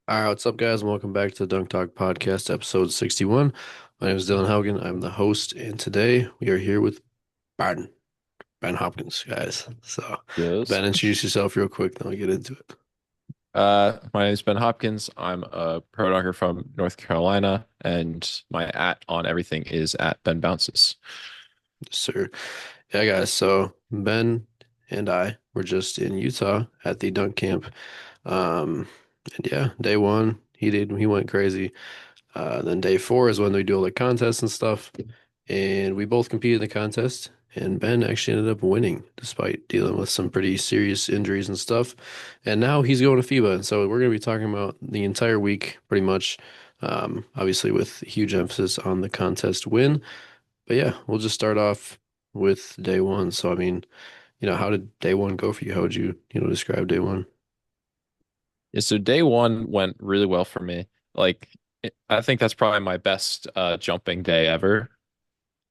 All right, what's up, guys, and welcome back to the Dunk Talk Podcast, episode 61. My name is Dylan Haugen. I'm the host, and today we are here with Ben, Ben Hopkins, guys. So, Yes. Ben, introduce yourself real quick, then I'll get into it. My name is Ben Hopkins. I'm a pro dogger from North Carolina, and my at on everything is at Ben Bounces. Yes, sir. Yeah, guys, so Ben and I were just in Utah at the dunk camp. Um, and yeah, day one, he went crazy. Then day four is when we do all the contests and stuff. And we both competed in the contest. And Ben actually ended up winning despite dealing with some pretty serious injuries and stuff. And now he's going to FIBA. And so we're going to be talking about the entire week pretty much. Obviously with huge emphasis on the contest win. But yeah, we'll just start off with day one. So I mean, how did day one go for you? How would you describe day one? Yeah, so day one went really well for me. Like, I think that's probably my best jumping day ever,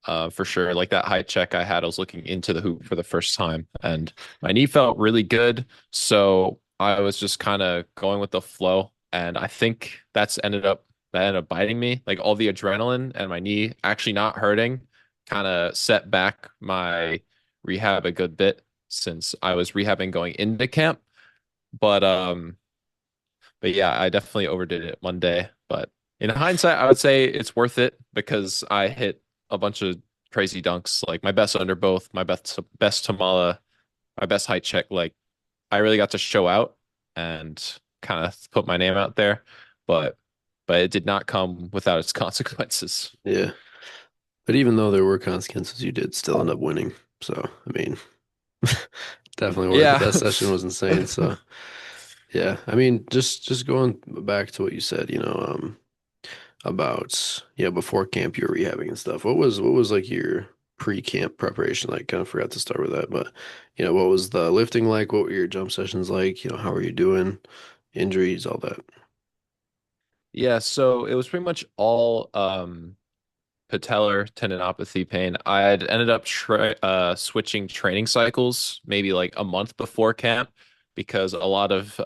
for sure. Like that high check I was looking into the hoop for the first time, and my knee felt really good. So I was just kind of going with the flow, and I think that ended up biting me. Like all the adrenaline and my knee actually not hurting kind of set back my rehab a good bit since I was rehabbing going into camp. But but yeah, I definitely overdid it Monday. But in hindsight, I would say it's worth it because I hit a bunch of crazy dunks, like my best under both, my best Tamala, my best height check. Like I really got to show out and kind of put my name out there, but it did not come without its consequences. Yeah. But even though there were consequences, you did still end up winning. So, I mean, definitely worth it. Yeah. That session was insane. So, yeah, I mean, just going back to what you said, about before camp you were rehabbing and stuff. What was like your pre-camp preparation like? Kind of forgot to start with that, but what was the lifting like? What were your jump sessions like? How are you doing? Injuries, all that. Yeah, so it was pretty much all patellar tendinopathy pain. I had ended up switching training cycles maybe like a month before camp because a lot of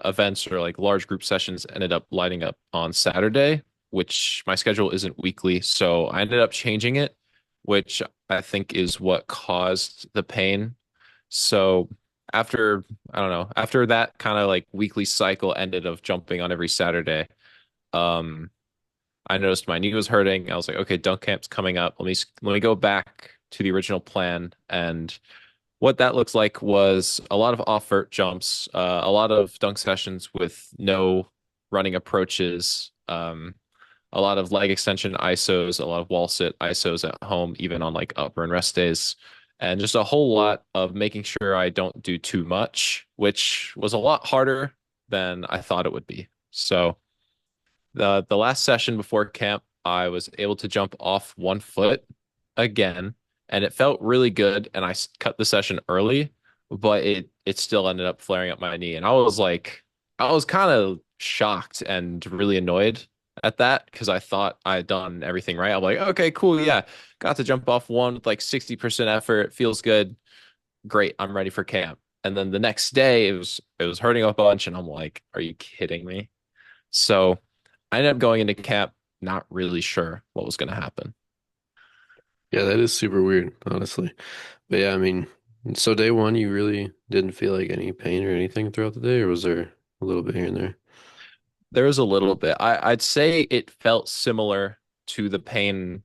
events or like large group sessions ended up lighting up on Saturday, which my schedule isn't weekly. So I ended up changing it, which I think is what caused the pain. So after, I don't know, after that kind of like weekly cycle ended of jumping on every Saturday, um, I noticed my knee was hurting. I was like, okay, dunk camp's coming up. Let me go back to the original plan. And what that looks like was a lot of off-vert jumps, a lot of dunk sessions with no running approaches, a lot of leg extension ISOs, a lot of wall sit ISOs at home, even on like upper and rest days, and just a whole lot of making sure I don't do too much, which was a lot harder than I thought it would be. So the last session before camp, I was able to jump off 1 foot again, and it felt really good. And cut the session early, but it still ended up flaring up my knee, and I was kind of shocked and really annoyed at that because I thought I had done everything right. I'm like, okay, cool, yeah, got to jump off one with like 60% effort, feels good, great, I'm ready for camp. And then the next day, it was hurting a bunch, and I'm like, are you kidding me? So I ended up going into camp not really sure what was going to happen. Yeah, that is super weird, honestly. But yeah, I mean, so day one, you really didn't feel like any pain or anything throughout the day, or was there a little bit here and there? There was a little bit. I'd say it felt similar to the pain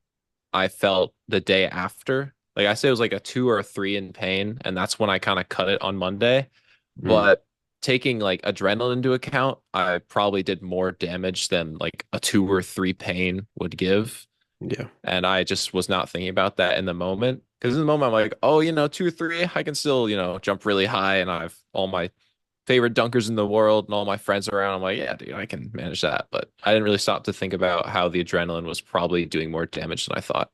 I felt the day after. Like I say it was like a 2 or 3 in pain, and that's when I kind of cut it on Monday. Mm, But taking like adrenaline into account, I probably did more damage than like a 2 or 3 pain would give. yeah. And I just was not thinking about that in the moment. Because in the moment, I'm like, oh, 2 or 3, I can still, jump really high. And I've all my favorite dunkers in the world and all my friends around. I'm like, yeah, dude, I can manage that. But I didn't really stop to think about how the adrenaline was probably doing more damage than I thought.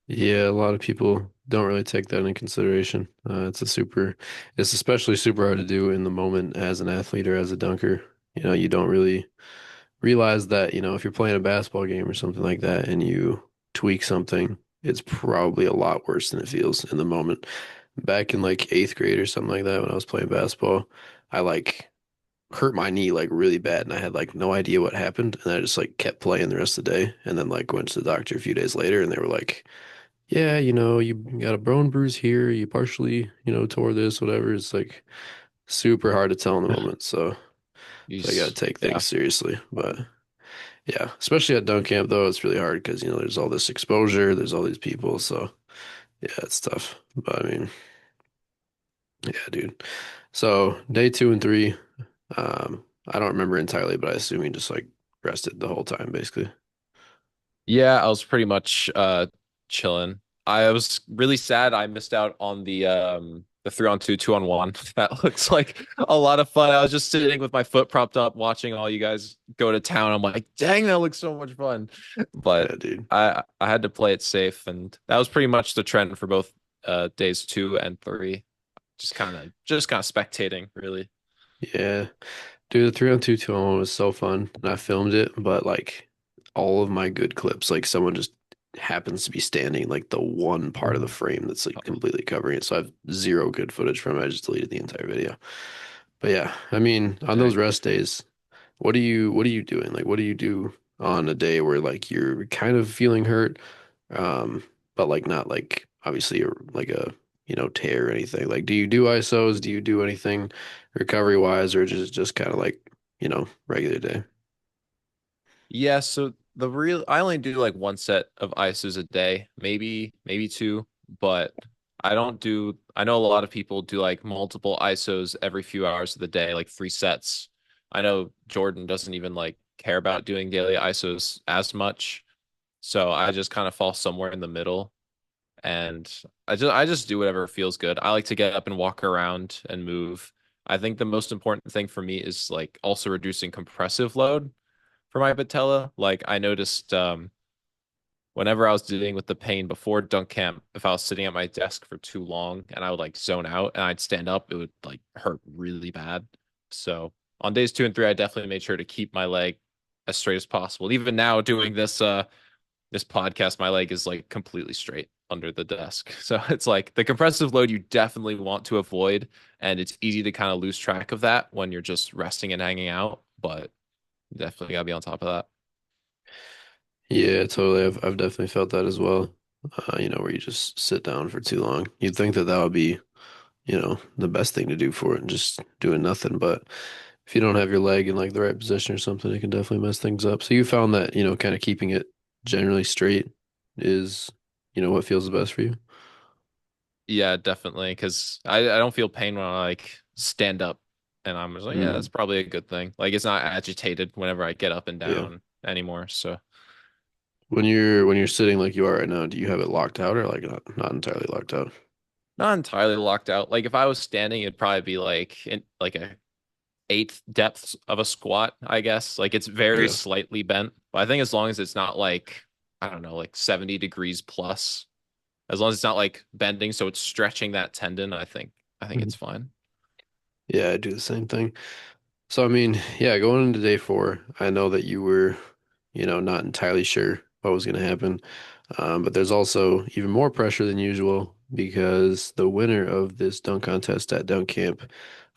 Yeah, a lot of people don't really take that into consideration. It's especially super hard to do in the moment as an athlete or as a dunker. You don't really realize that, if you're playing a basketball game or something like that and you tweak something, it's probably a lot worse than it feels in the moment. Back in like eighth grade or something like that, when I was playing basketball, I like hurt my knee like really bad, and I had like no idea what happened, and I just like kept playing the rest of the day, and then like went to the doctor a few days later, and they were like, "Yeah, you got a bone bruise here, you partially, tore this, whatever." It's like super hard to tell in the moment, so I got to take Yeah. things seriously, but. Yeah, especially at dunk camp though, it's really hard because there's all this exposure, there's all these people, so yeah, it's tough. But I mean, yeah, dude. So day 2 and 3, I don't remember entirely, but I assume he just like rested the whole time basically. Yeah, I was pretty much chilling. I was really sad I missed out on the 3-on-2, 2-on-1. That looks like a lot of fun. I was just sitting with my foot propped up watching all you guys go to town. I'm like, dang, that looks so much fun. But Yeah, dude. I had to play it safe, and that was pretty much the trend for both days 2 and 3. Just kind of spectating, really. Yeah. Dude, the 3-on-2, 2-on-1 was so fun. And I filmed it, but like all of my good clips, like someone just happens to be standing like the one part of the frame that's like completely covering it. So I have zero good footage from it. I just deleted the entire video. But yeah, I mean, on those Dang. rest days, what are you doing? Like what do you do on a day where like you're kind of feeling hurt, um, but like not like obviously like a tear or anything. Like do you do ISOs? Do you do anything recovery wise or just kind of like, regular day? Yeah, so I only do like one set of ISOs a day, maybe two, but I know a lot of people do like multiple ISOs every few hours of the day, like 3 sets. I know Jordan doesn't even like care about doing daily ISOs as much. So I just kind of fall somewhere in the middle, and I just do whatever feels good. I like to get up and walk around and move. I think the most important thing for me is like also reducing compressive load for my patella. Like I noticed whenever I was dealing with the pain before dunk camp, if I was sitting at my desk for too long and I would like zone out and I'd stand up, it would like hurt really bad. So on days 2 and 3, I definitely made sure to keep my leg as straight as possible. Even now doing this podcast, my leg is like completely straight under the desk. So it's like the compressive load you definitely want to avoid, and it's easy to kind of lose track of that when you're just resting and hanging out, but definitely gotta be on top of that. Yeah, totally. I've definitely felt that as well. Where you just sit down for too long. You'd think that that would be, the best thing to do for it and just doing nothing, but if you don't have your leg in like the right position or something, it can definitely mess things up. So you found that, kind of keeping it generally straight is, what feels the best for you? Yeah, definitely. Because I don't feel pain when I like stand up, and I'm just like, yeah, that's Mm, probably a good thing. Like it's not agitated whenever I get up and yeah. down anymore. So When you're sitting like you are right now, do you have it locked out or like not entirely locked out? not entirely locked out. Like if I was standing, it'd probably be like in like a eighth depths of a squat, I guess. Like it's very Yeah. slightly bent, but I think as long as it's not like I don't know, like 70 degrees plus, as long as it's not like bending, so it's stretching that tendon, I think Mhm. it's fine. Yeah, I do the same thing. So I mean, yeah, going into day 4, I know that you were, not entirely sure what was going to happen. But there's also even more pressure than usual because the winner of this dunk contest at dunk camp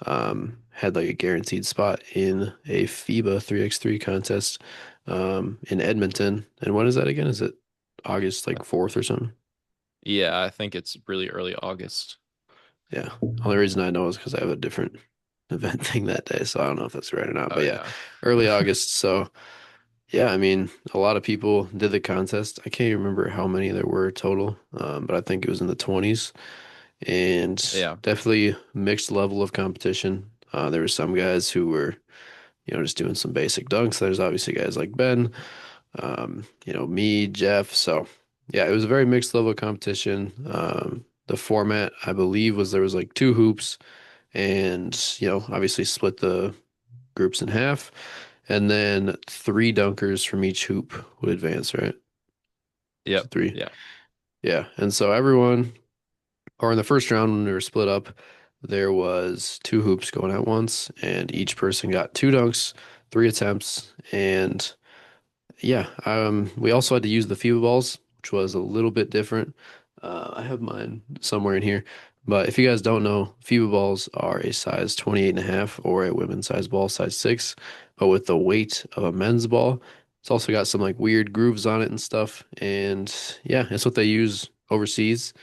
had like a guaranteed spot in a FIBA 3x3 contest in Edmonton. And when is that again? Is it August like 4th or something? Yeah, I think it's really early August. Yeah. Only reason I know is because I have a different event thing that day, so I don't know if that's right or not. Oh But yeah, yeah. early August. So yeah, I mean, a lot of people did the contest. I can't even remember how many there were total, but I think it was in the 20s and Yeah. definitely mixed level of competition. There were some guys who were, just doing some basic dunks. There's obviously guys like Ben, me, Jeff. So yeah, it was a very mixed level of competition. The format, I believe, was there was like 2 hoops and, obviously split the groups in half. And then 3 dunkers from each hoop would advance, right? So Yep. three. Yeah. Yeah. And so everyone, or in the first round when we were split up, there was 2 hoops going at once, and each person got 2 dunks, 3 attempts, and yeah, we also had to use the FIBA balls, which was a little bit different. I have mine somewhere in here, But if you guys don't know, FIBA balls are a size 28.5 or a women's size ball, size 6, but with the weight of a men's ball. It's also got some like weird grooves on it and stuff. And yeah, it's what they use overseas.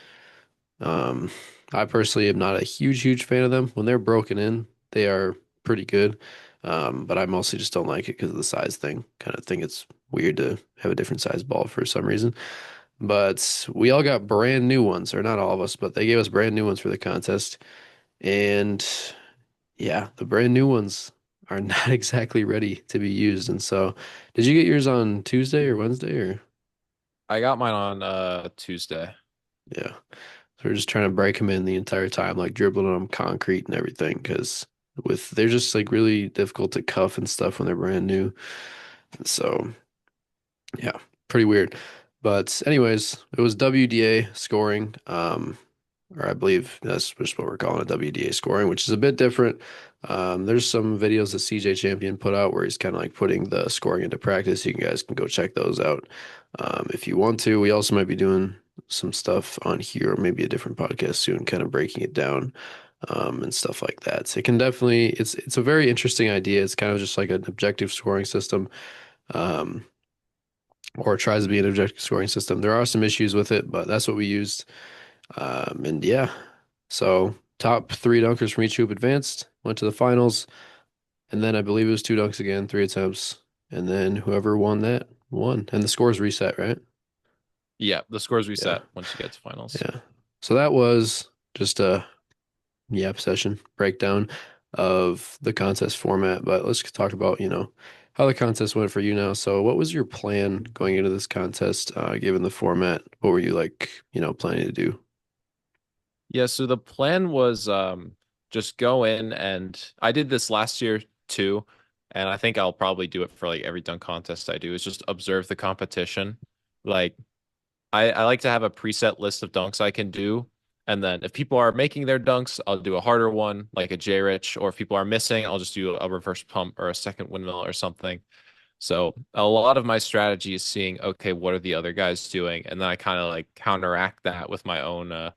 Um, I personally am not a huge fan of them. When they're broken in, they are pretty good. But I mostly just don't like it because of the size thing. Kind of think it's weird to have a different size ball for some reason. But we all got brand new ones, or not all of us, but they gave us brand new ones for the contest. And yeah, the brand new ones are not exactly ready to be used. And so, did you get yours on Tuesday or Wednesday or? I got mine on Tuesday. Yeah. So we're just trying to break them in the entire time, like dribbling on concrete and everything, because they're just like really difficult to cuff and stuff when they're brand new. And so yeah, pretty weird. But anyways, it was WDA scoring. Or I believe that's just what we're calling it, WDA scoring, which is a bit different. There's some videos that CJ Champion put out where he's kind of like putting the scoring into practice. You guys can go check those out if you want to. We also might be doing some stuff on here, or maybe a different podcast soon, kind of breaking it down and stuff like that. So it can definitely, it's a very interesting idea. It's kind of just like an objective scoring system. Um, or tries to be an objective scoring system. There are some issues with it, but that's what we used. And yeah, so top three dunkers from each hoop advanced, went to the finals, and then I believe it was two dunks again, three attempts, and then whoever won that won, and the scores reset, right? Yeah, the scores Yeah, reset once you get to finals. yeah. So that was just a yap session breakdown of the contest format, but let's talk about, how the contest went for you now. So what was your plan going into this contest, given the format? What were you like, planning to do? Yeah, so the plan was just go in, and I did this last year too, and I think I'll probably do it for like every dunk contest I do is just observe the competition. Like I like to have a preset list of dunks I can do. And then if people are making their dunks, I'll do a harder one, like a J Rich, or if people are missing, I'll just do a reverse pump or a second windmill or something. So a lot of my strategy is seeing, okay, what are the other guys doing? And then I kind of like counteract that with my own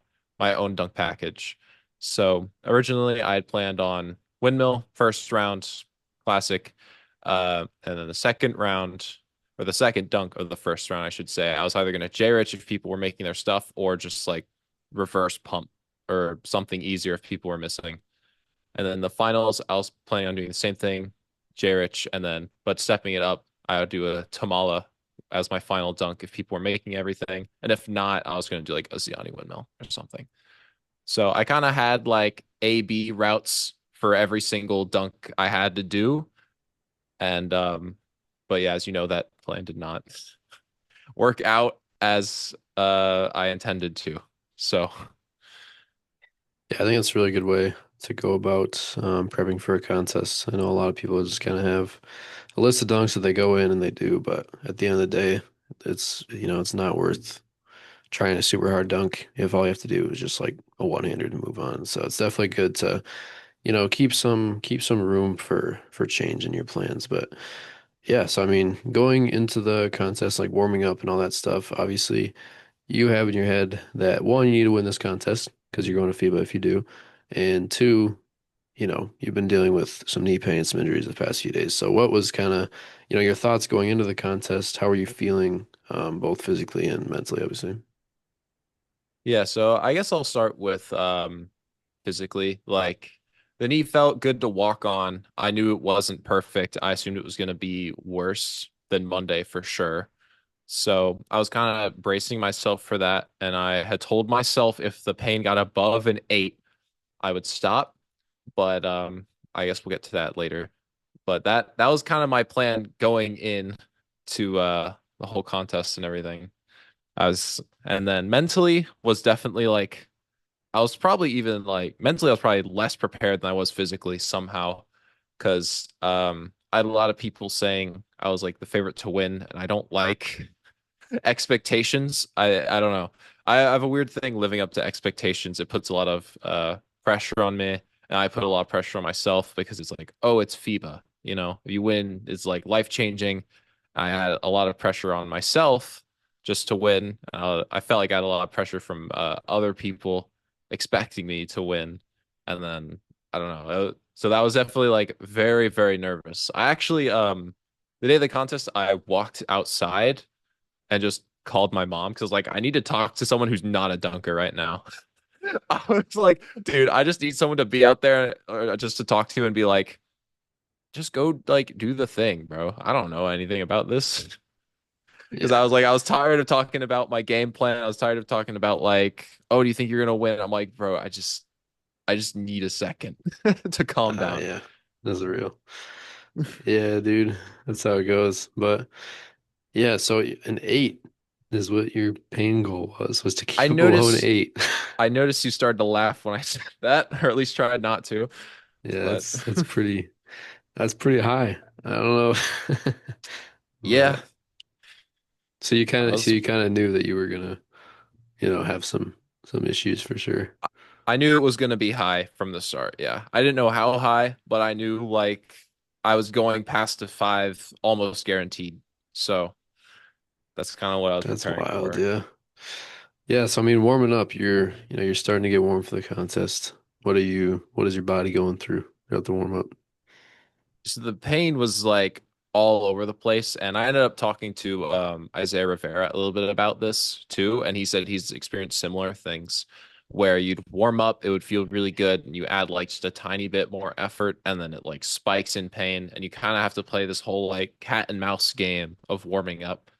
dunk package. So originally I had planned on windmill first round, classic. And then the second round, or the second dunk of the first round, I should say, I was either gonna J-Rich if people were making their stuff, or just like reverse pump or something easier if people were missing. And then the finals, I was planning on doing the same thing, J-Rich, and then but stepping it up, I would do a Tamala as my final dunk if people were making everything. And if not, I was gonna do like a Ziani windmill or something. So I kind of had like A B routes for every single dunk I had to do. And but yeah, as you know, that plan did not work out as I intended to. So Yeah, I think that's a really good way to go about prepping for a contest. I know a lot of people just kind of have a list of dunks that they go in and they do, but at the end of the day, it's not worth trying a super hard dunk if all you have to do is just like a one-hander to move on. So it's definitely good to, keep some room for change in your plans. But yeah, so I mean, going into the contest, like warming up and all that stuff, obviously you have in your head that one, you need to win this contest because you're going to FIBA if you do. And two, you've been dealing with some knee pain, some injuries the past few days. So what was kind of, your thoughts going into the contest? How were you feeling, both physically and mentally, obviously? yeah, so I guess I'll start with physically. Like the knee felt good to walk on. I knew it wasn't perfect. I assumed it was going to be worse than Monday for sure. So I was kind of bracing myself for that. And I had told myself if the pain got above an 8, I would stop. But I guess we'll get to that later. But that was kind of my plan going in to the whole contest and everything. And then mentally was definitely like I was probably even like mentally I was probably less prepared than I was physically somehow because I had a lot of people saying I was like the favorite to win, and I don't like expectations. I don't know. I have a weird thing living up to expectations. It puts a lot of pressure on me, and I put a lot of pressure on myself because it's like, oh, it's FIBA. You know, if you win, it's like life changing. I had a lot of pressure on myself just to win. I felt like I had a lot of pressure from other people, expecting me to win. And then I don't know. So that was definitely like very, very nervous. I actually, the day of the contest, I walked outside and just called my mom because like I need to talk to someone who's not a dunker right now. I was like, dude, I just need someone to be out there or just to talk to and be like, just go like do the thing, bro. I don't know anything about this. Because Yeah. I was like, I was tired of talking about my game plan. I was tired of talking about like, oh, do you think you're gonna win? I'm like, bro, I just need a second to calm down. Yeah. That's real. Yeah, dude. That's how it goes. But yeah, so an eight is what your pain goal was to I keep it below an noticed eight. I noticed you started to laugh when I said that, or at least tried not to. Yeah, But that's pretty high. I don't know. yeah, But so you I kind of so was you kind of knew that you were gonna, have some issues for sure. I knew it was gonna be high from the start. Yeah. I didn't know how high, but I knew like I was going past the five almost guaranteed. So that's kind of what I was That's preparing wild, for. yeah. Yeah, so I mean warming up, you're starting to get warm for the contest. What is your body going through throughout the warm up? So the pain was like all over the place, and I ended up talking to Isaiah Rivera a little bit about this too, and he said he's experienced similar things where you'd warm up, it would feel really good, and you add like just a tiny bit more effort, and then it like spikes in pain, and you kind of have to play this whole like cat and mouse game of warming up,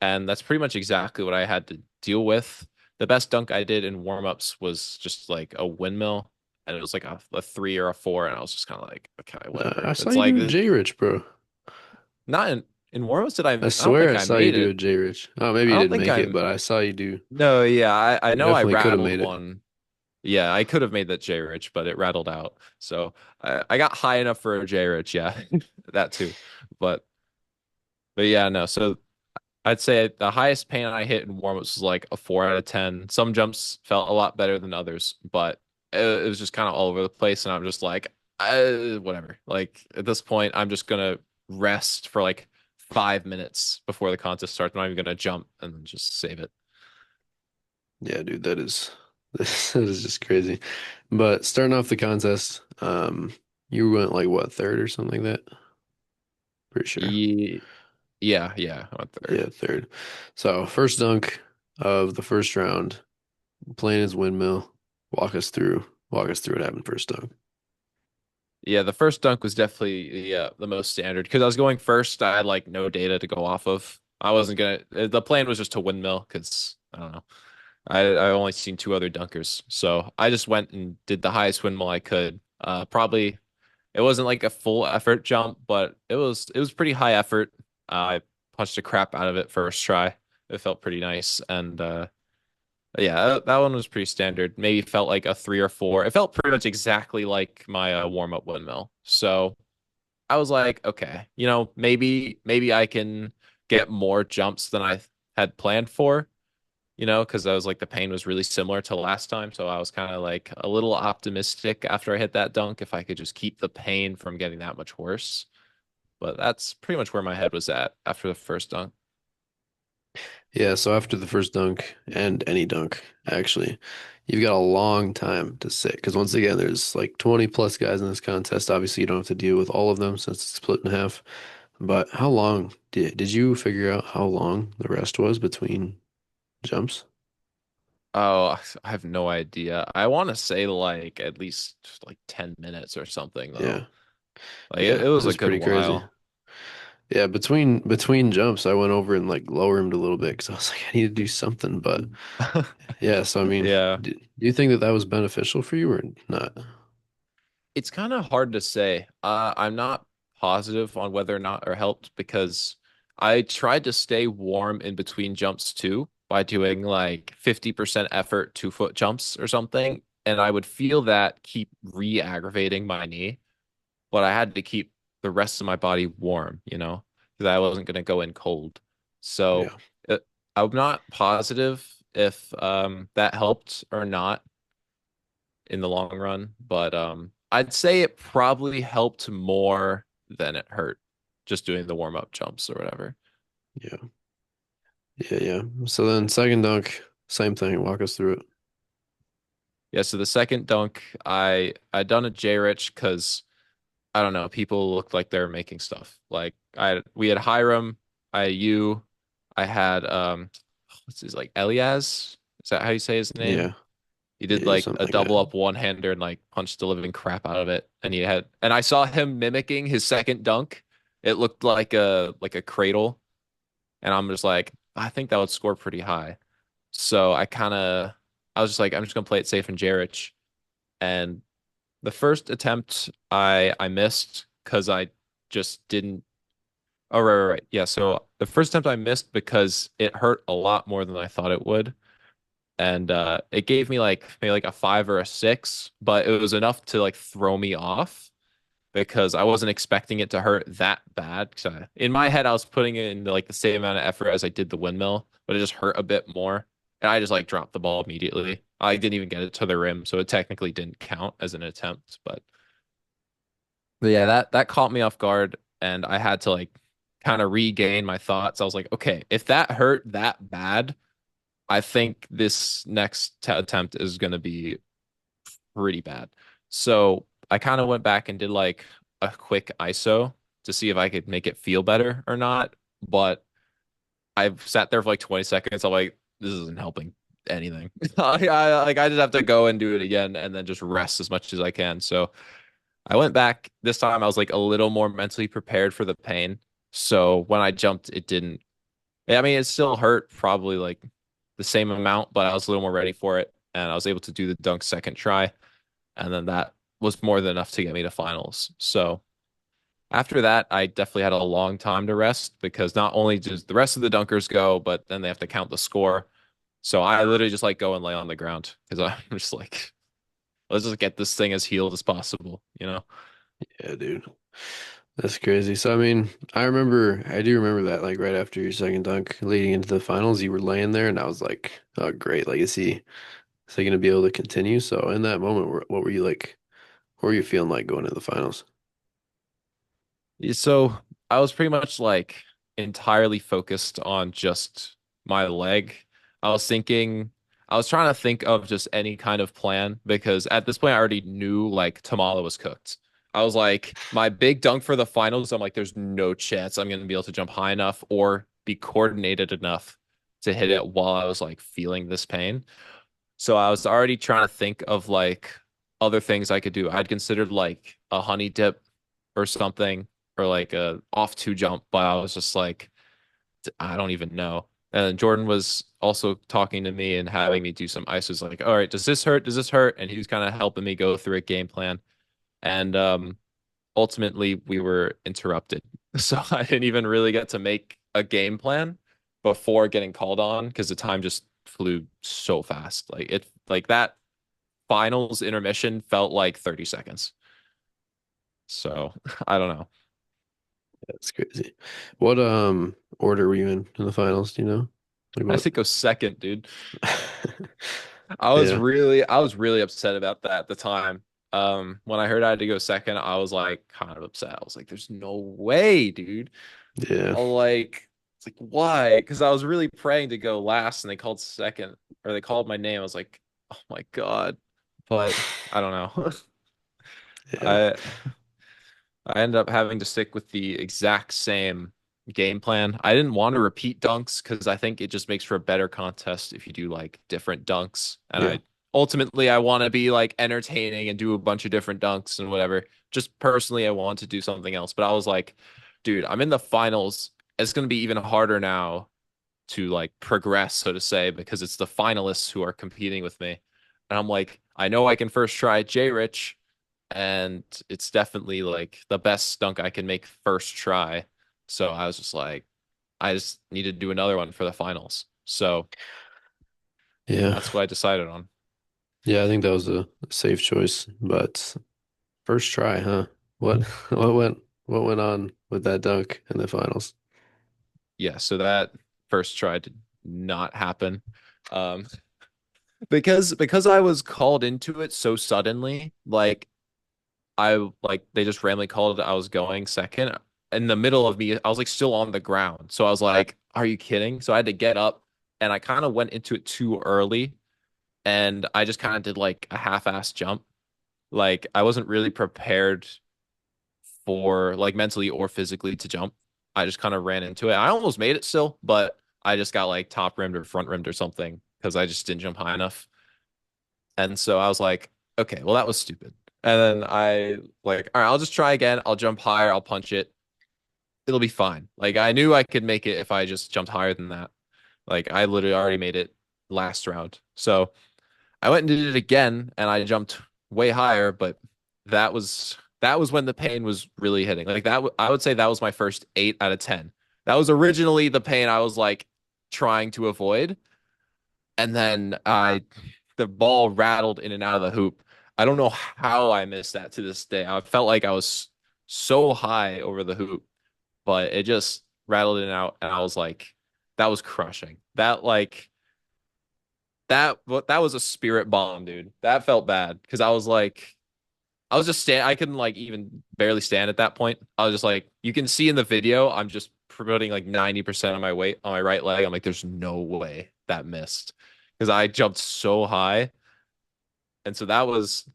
and that's pretty much exactly what I had to deal with. The best dunk I did in warm-ups was just like a windmill, and it was like a three or a four, and I was just kind of like, okay, I whatever. saw It's you like do a J Rich, bro. not in warm-ups did I I don't swear think I I saw you made do it. a J Rich. Oh, maybe I you don't didn't think make it, I'm but I saw you do. no, yeah, I You know I definitely could have rattled made it. one. Yeah, I could have made that J Rich, but it rattled out. So I got high enough for a J Rich, yeah. That too. But but yeah, no. So I'd say the highest pain I hit in warm-ups was like a 4 out of 10. Some jumps felt a lot better than others, but it was just kind of all over the place. And I'm just like, whatever. Like at this point, I'm just gonna rest for like 5 minutes before the contest starts. I'm not even gonna jump and then just save it. Yeah, dude, that is that is just crazy. But starting off the contest, you went like what, third or something like that? Pretty sure. Ye- Yeah, yeah, I went third. Yeah, third. So first dunk of the first round, playing his windmill. Walk us through. Walk us through what happened first dunk. Yeah, the first dunk was definitely the most standard because I was going first. I had like no data to go off of. I wasn't gonna. The plan was just to windmill because I don't know. I only seen two other dunkers, so I just went and did the highest windmill I could. Probably it wasn't like a full effort jump, but it was pretty high effort. I punched the crap out of it first try. It felt pretty nice, and yeah, that one was pretty standard. Maybe felt like a three or four. It felt pretty much exactly like my warm up windmill. So I was like, okay, maybe I can get more jumps than I had planned for because I was like the pain was really similar to last time. So I was kind of like a little optimistic after I hit that dunk if I could just keep the pain from getting that much worse. But that's pretty much where my head was at after the first dunk. Yeah, so after the first dunk and any dunk, actually, you've got a long time to sit because once again, there's like 20 plus guys in this contest. Obviously, you don't have to deal with all of them since it's split in half. But how long did you figure out how long the rest was between jumps? Oh, I have no idea. I want to say like at least like 10 minutes or something though. Yeah, Like it, yeah, it was a that's good pretty crazy. while. Yeah, between jumps, I went over and like lower him a little bit because I was like, I need to do something. But yeah, so I mean, Yeah. do you think that that was beneficial for you or not? It's kind of hard to say. I'm not positive on whether or not it helped because I tried to stay warm in between jumps too by doing like 50% effort 2 foot jumps or something. And I would feel that keep re-aggravating my knee, but I had to keep the rest of my body warm, because I wasn't going to go in cold. So Yeah, I'm not positive if that helped or not in the long run, but I'd say it probably helped more than it hurt just doing the warm up jumps or whatever. yeah, yeah, yeah. So then second dunk, same thing. Walk us through it. Yeah, so the second dunk, I done a J Rich because I don't know, people looked like they were making stuff. Like we had Hiram, I had you, I had what's his like Elias? Is that how you say his name? Yeah, He did yeah, like something a like double that. up one-hander and like punched the living crap out of it. And I saw him mimicking his second dunk. It looked like a cradle. And I'm just like, I think that would score pretty high. So I was just like, I'm just gonna play it safe and Jarich. And the first attempt I missed because I just didn't. Oh, right. Yeah. So the first attempt I missed because it hurt a lot more than I thought it would. And it gave me like maybe like a 5 or a 6, but it was enough to like throw me off because I wasn't expecting it to hurt that bad. In my head, I was putting it in like the same amount of effort as I did the windmill, but it just hurt a bit more. And I just like dropped the ball immediately. I didn't even get it to the rim, so it technically didn't count as an attempt. But yeah, that caught me off guard, and I had to like kind of regain my thoughts. I was like, okay, if that hurt that bad, I think this next attempt is going to be pretty bad. So I kind of went back and did like a quick ISO to see if I could make it feel better or not. But I've sat there for like 20 seconds. I'm like, this isn't helping anything. I just have to go and do it again and then just rest as much as I can. So I went back this time. I was like a little more mentally prepared for the pain. So when I jumped, it didn't. I mean, it still hurt probably like the same amount, but I was a little more ready for it. And I was able to do the dunk second try. And then that was more than enough to get me to finals. So after that, I definitely had a long time to rest because not only does the rest of the dunkers go, but then they have to count the score. So I literally just like go and lay on the ground because I'm just like, let's just get this thing as healed as possible, you know? Yeah, dude. That's crazy. So I mean, I do remember that like right after your second dunk leading into the finals, you were laying there and I was like, oh great, like is he gonna be able to continue? So in that moment, what were you like? What were you feeling like going into the finals? So I was pretty much like entirely focused on just my leg. I was thinking, I was trying to think of just any kind of plan because at this point I already knew like Tamala was cooked. I was like, my big dunk for the finals, I'm like, there's no chance I'm going to be able to jump high enough or be coordinated enough to hit it while I was like feeling this pain. So I was already trying to think of like other things I could do. I'd considered like a honey dip or something, or like a off two jump, but I was just like, I don't even know. And Jordan was also talking to me and having me do some ices like, all right, does this hurt? Does this hurt? And he was kind of helping me go through a game plan. And ultimately we were interrupted. So I didn't even really get to make a game plan before getting called on because the time just flew so fast. Like that finals intermission felt like 30 seconds. So I don't know. That's crazy. What order were you in the finals? Do you know? Like I what? think goes second, dude. Yeah, I was really upset about that at the time. When I heard I had to go second, I was like kind of upset. I was like, there's no way, dude. yeah, It's like, why? Because I was really praying to go last and they called second or they called my name. I was like, oh my God. But I don't know. yeah, I I ended up having to stick with the exact same game plan. I didn't want to repeat dunks because I think it just makes for a better contest if you do like different dunks. And yeah, I want to be like entertaining and do a bunch of different dunks and whatever. Just personally, I want to do something else. But I was like, dude, I'm in the finals. It's going to be even harder now to like progress, so to say, because it's the finalists who are competing with me. And I'm like, I know I can first try J Rich, and it's definitely like the best dunk I can make first try. So I was just like, I just need to do another one for the finals. So yeah, that's what I decided on. yeah. I think that was a safe choice, but first try, huh? What what went on with that dunk in the finals? Yeah, so that first try did not happen. Um, because I was called into it so suddenly, like they just randomly called I was going second. In the middle of me, I was like still on the ground. So I was like, are you kidding? So I had to get up and I kind of went into it too early and I just kind of did like a half-ass jump. Like I wasn't really prepared for like mentally or physically to jump. I just kind of ran into it. I almost made it still, but I just got like top rimmed or front rimmed or something because I just didn't jump high enough. And so I was like, okay, well that was stupid. And then I like, all right, I'll just try again. I'll jump higher. I'll punch it. It'll be fine. Like I knew I could make it if I just jumped higher than that. Like I literally already made it last round. So I went and did it again and I jumped way higher, but that was when the pain was really hitting. Like I would say that was my first 8 out of 10. That was originally the pain I was like trying to avoid, and then I the ball rattled in and out of the hoop. I don't know how I missed that to this day. I felt like I was so high over the hoop, but it just rattled in and out, and I was like, that was crushing. That was a spirit bomb, dude. That felt bad because I was like, I was just stand. I couldn't like even barely stand at that point. I was just like, you can see in the video, I'm just putting like 90% of my weight on my right leg. I'm like, there's no way that missed because I jumped so high, and so that was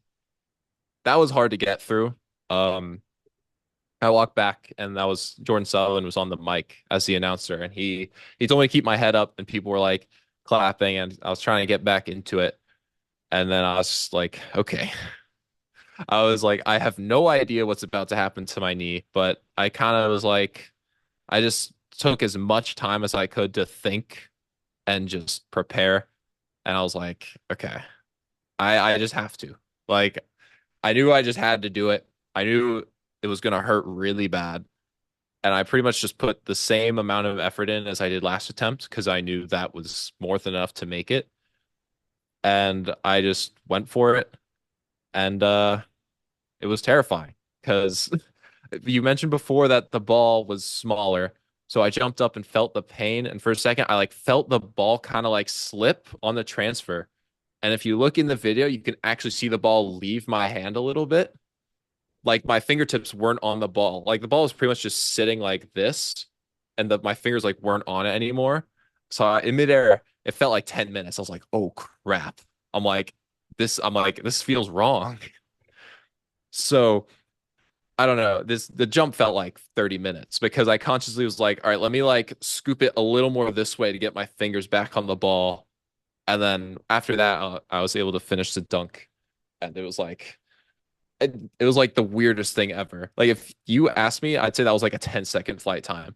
hard to get through. Um, I walked back, and that was Jordan Sutherland was on the mic as the announcer, and he told me to keep my head up, and people were like clapping, and I was trying to get back into it, and then I was just like, okay. I was like, I have no idea what's about to happen to my knee, but I kind of was like, I just took as much time as I could to think and just prepare. And I was like, okay, I just have to. Like, I knew I just had to do it. I knew it was gonna hurt really bad. And I pretty much just put the same amount of effort in as I did last attempt because I knew that was more than enough to make it. And I just went for it. And it was terrifying because you mentioned before that the ball was smaller. So I jumped up and felt the pain. And for a second, I like felt the ball kind of like slip on the transfer. And if you look in the video, you can actually see the ball leave my hand a little bit. Like my fingertips weren't on the ball. Like the ball was pretty much just sitting like this, and my fingers like weren't on it anymore. So in midair, it felt like 10 minutes. I was like, oh crap. I'm like, this feels wrong. So I don't know. The jump felt like 30 minutes because I consciously was like, all right, let me like scoop it a little more this way to get my fingers back on the ball. And then after that, I was able to finish the dunk. And it was like the weirdest thing ever. Like if you asked me, I'd say that was like a 10-second flight time.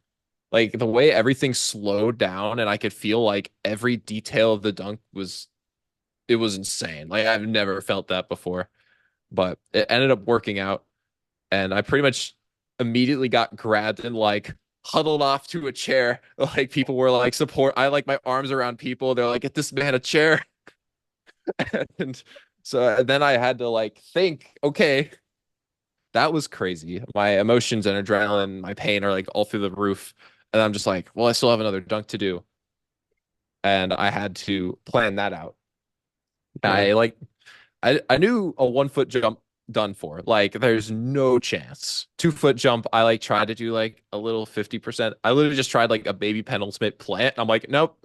Like the way everything slowed down and I could feel like every detail of the dunk it was insane. Like I've never felt that before, but it ended up working out, and I pretty much immediately got grabbed and like huddled off to a chair. Like people were like support. I like my arms around people. They're like, get this man a chair. And so then I had to like think, okay, that was crazy. My emotions and adrenaline, my pain are like all through the roof. And I'm just like, well, I still have another dunk to do. And I had to plan that out. Yeah. I like I knew a 1 foot jump done for. Like there's no chance. 2 foot jump, I like tried to do like a little 50%. I literally just tried like a baby penultimate plant. I'm like, nope,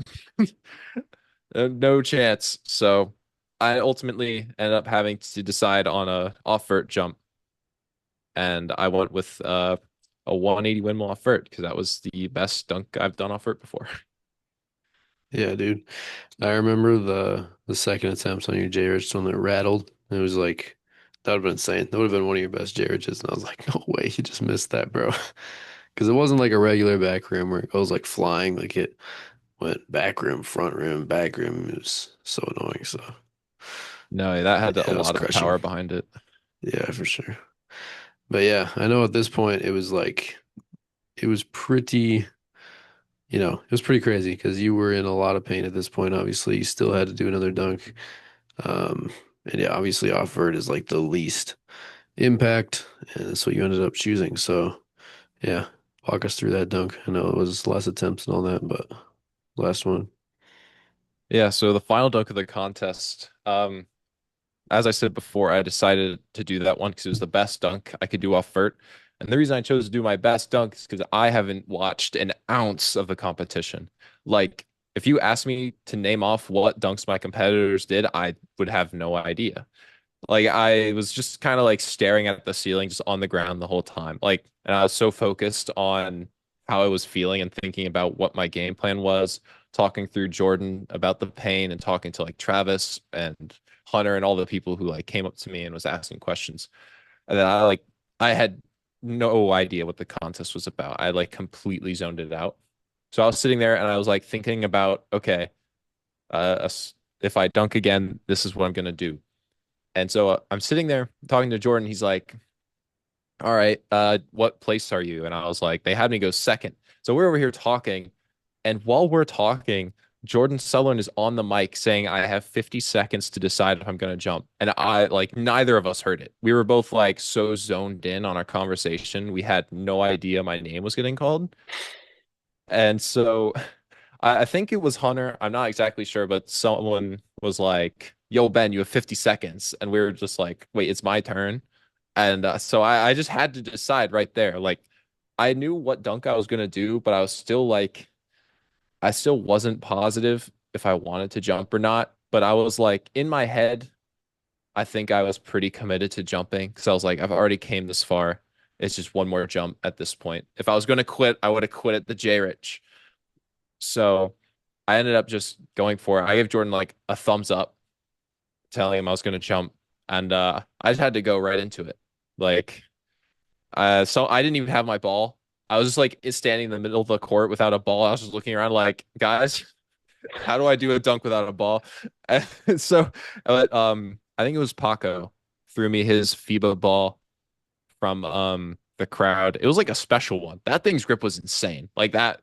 no chance. So I ultimately ended up having to decide on a off-vert jump, and I went with a 180 windmill off-vert because that was the best dunk I've done off-vert before. Yeah, dude. I remember the second attempt on your J Ridge one that rattled. It was like that would have been insane. That would have been one of your best J Ridges. And I was like, no way, you just missed that, bro. Because it wasn't like a regular back rim where it goes like flying. Like it went back rim, front rim, back rim. It was so annoying. So No, that had a yeah, it was lot of crushing. power behind it. Yeah, for sure. But yeah, I know at this point it was like it was pretty, it was pretty crazy because you were in a lot of pain at this point. Obviously, you still had to do another dunk. Um, and yeah, obviously off-vert is like the least impact, and that's what you ended up choosing. So yeah, walk us through that dunk. I know it was less attempts and all that, but last one. Yeah, so the final dunk of the contest, as I said before, I decided to do that one because it was the best dunk I could do off vert. And the reason I chose to do my best dunk is because I haven't watched an ounce of the competition. Like, if you asked me to name off what dunks my competitors did, I would have no idea. Like I was just kind of like staring at the ceiling, just on the ground the whole time. Like, and I was so focused on how I was feeling and thinking about what my game plan was, talking through Jordan about the pain and talking to like Travis and Hunter and all the people who like came up to me and was asking questions. And then I had no idea what the contest was about. I like completely zoned it out. So I was sitting there and I was like thinking about, okay, if I dunk again, this is what I'm gonna do. And so I'm sitting there talking to Jordan. He's like, "All right, what place are you?" And I was like, "They had me go second." So we're over here talking, and while we're talking, Jordan Sutherland is on the mic saying, "I have 50 seconds to decide if I'm going to jump." And I like neither of us heard it. We were both like so zoned in on our conversation, we had no idea my name was getting called. And so I think it was Hunter. I'm not exactly sure, but someone was like, "Yo, Ben, you have 50 seconds." And we were just like, "Wait, it's my turn." And so I just had to decide right there. Like, I knew what dunk I was going to do, but I was still like, I still wasn't positive if I wanted to jump or not. But I was like, in my head, I think I was pretty committed to jumping because I was like, I've already came this far. It's just one more jump at this point. If I was going to quit, I would have quit at the J Rich. So I ended up just going for it. I gave Jordan like a thumbs up, telling him I was going to jump, and I just had to go right into it. Like, so I didn't even have my ball. I was just like standing in the middle of the court without a ball. I was just looking around like, guys, how do I do a dunk without a ball? And so, I think it was Paco threw me his FIBA ball from the crowd. It was like a special one. That thing's grip was insane. Like that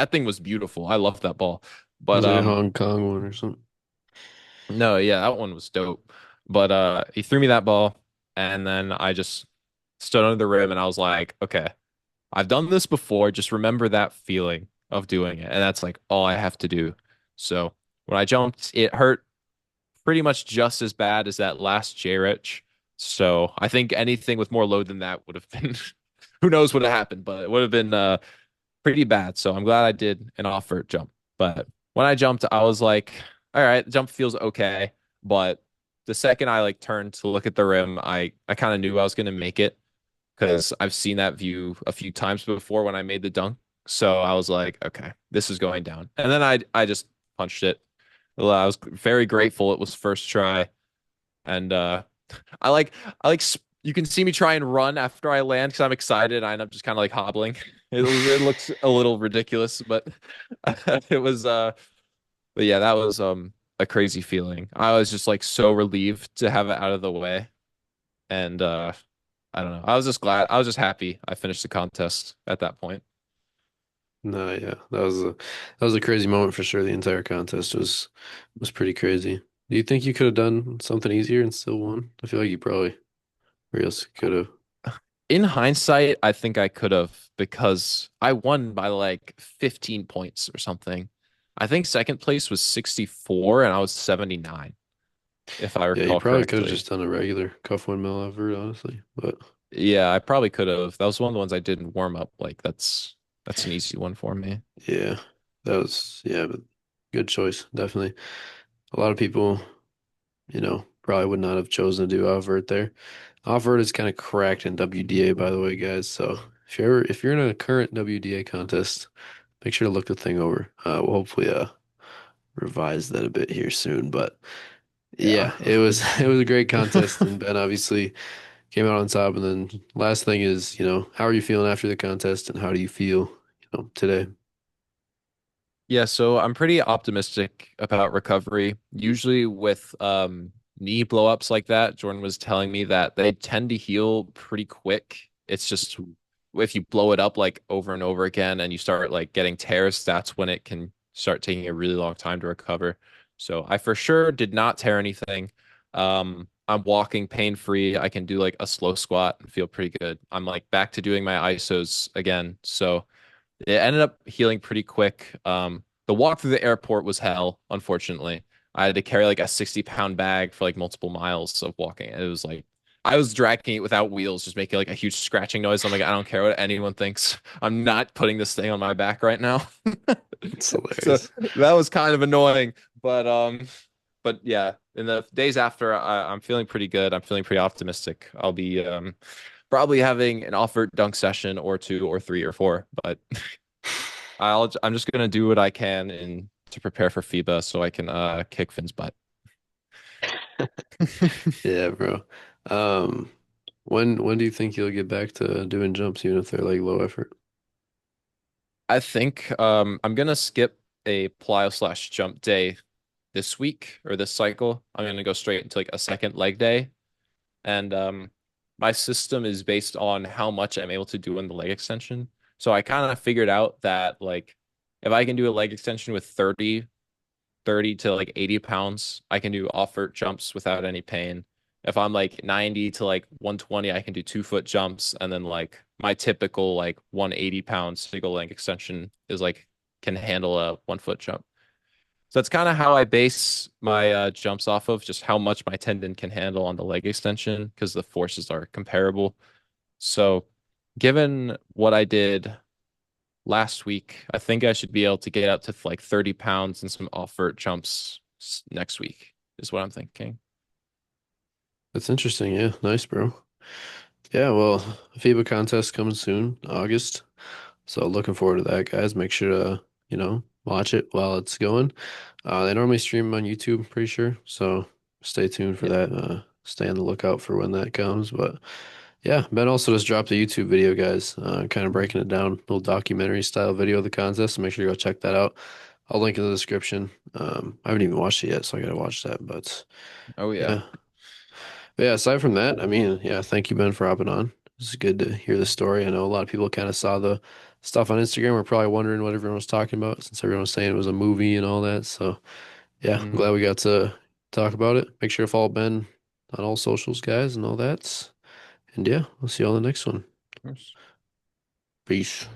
thing was beautiful. I loved that ball. It was But like a Hong Kong one or something. no, yeah, that one was dope. But he threw me that ball and then I just stood under the rim and I was like, okay, I've done this before. Just remember that feeling of doing it. And that's like all I have to do. So when I jumped, it hurt pretty much just as bad as that last J Rich. So I think anything with more load than that would have been who knows what would have happened, but it would have been pretty bad. So I'm glad I did an off-vert jump. But when I jumped, I was like, all right, the jump feels okay. But the second I like turned to look at the rim, I kind of knew I was going to make it because I've seen that view a few times before when I made the dunk. So I was like, okay, this is going down. And then I just punched it. Well, I was very grateful it was first try. And I like you can see me try and run after I land because I'm excited. I end up just kind of like hobbling. It looks a little ridiculous, but it was but yeah, that was a crazy feeling. I was just like so relieved to have it out of the way. And I don't know. I was just glad. I was just happy I finished the contest at that point. No, yeah, that was a crazy moment for sure. The entire contest was pretty crazy. Do you think you could have done something easier and still won? I feel like you probably or else could have. In hindsight, I think I could have because I won by like 15 points or something. I think second place was 64 and I was 79, if I Yeah, you recall probably could have correctly. just done a regular cuff windmill effort, honestly. But Yeah, I probably could have. That was one of the ones I didn't warm up. Like that's an easy one for me. yeah, but good choice, definitely. A lot of people, probably would not have chosen to do off-vert there. Off-vert is kind of cracked in WDA, by the way, guys. So if you're in a current WDA contest, make sure to look the thing over. We'll hopefully revise that a bit here soon. But Yeah. yeah, it was it was a great contest, and Ben obviously came out on top. And then last thing is, how are you feeling after the contest, and how do you feel, today? Yeah, so I'm pretty optimistic about recovery. Usually with knee blowups like that, Jordan was telling me that they tend to heal pretty quick. It's just if you blow it up like over and over again and you start like getting tears, that's when it can start taking a really long time to recover. So I for sure did not tear anything. I'm walking pain free. I can do like a slow squat and feel pretty good. I'm like back to doing my ISOs again. So it ended up healing pretty quick. The walk through the airport was hell, unfortunately. I had to carry like a 60-pound bag for like multiple miles of walking. It was like I was dragging it without wheels, just making like a huge scratching noise. I'm like, I don't care what anyone thinks. I'm not putting this thing on my back right now. It's So hilarious. that was kind of annoying. But yeah, in the days after, I'm feeling pretty good. I'm feeling pretty optimistic. I'll be probably having an off-vert dunk session or two or three or four, but I'm just gonna do what I can in to prepare for FIBA so I can kick Finn's butt. Yeah, bro. Um, when do you think you'll get back to doing jumps, even if they're like low effort? I think I'm gonna skip a plyo slash jump day this week or this cycle. I'm gonna go straight into like a second leg day. And my system is based on how much I'm able to do in the leg extension. So I kind of figured out that like if I can do a leg extension with 30 to like 80 pounds, I can do off-vert jumps without any pain. If I'm like 90 to like 120, I can do 2 foot jumps. And then like my typical like 180 pound single leg extension is like can handle a 1 foot jump. So that's kind of how I base my jumps off of just how much my tendon can handle on the leg extension because the forces are comparable. So given what I did last week, I think I should be able to get up to like 30 pounds and some off-vert jumps next week, is what I'm thinking. That's interesting. Yeah, nice, bro. Yeah, well, FIBA contest coming soon, August. So looking forward to that, guys. Make sure to, watch it while it's going. They normally stream on YouTube, pretty sure. So stay tuned for Yeah. that. Stay on the lookout for when that comes. But yeah, Ben also just dropped a YouTube video, guys, kind of breaking it down, little documentary style video of the contest. So make sure you go check that out. I'll link in the description. I haven't even watched it yet, so I gotta watch that. But Oh yeah. yeah. But yeah, aside from that, I mean, yeah, thank you, Ben, for hopping on. It's good to hear the story. I know a lot of people kind of saw the stuff on Instagram. Were probably wondering what everyone was talking about since everyone was saying it was a movie and all that. So yeah, I'm Mhm. glad we got to talk about it. Make sure to follow Ben on all socials, guys, and all that. And yeah, we'll see you on the next one. Of course. Peace.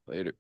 Later.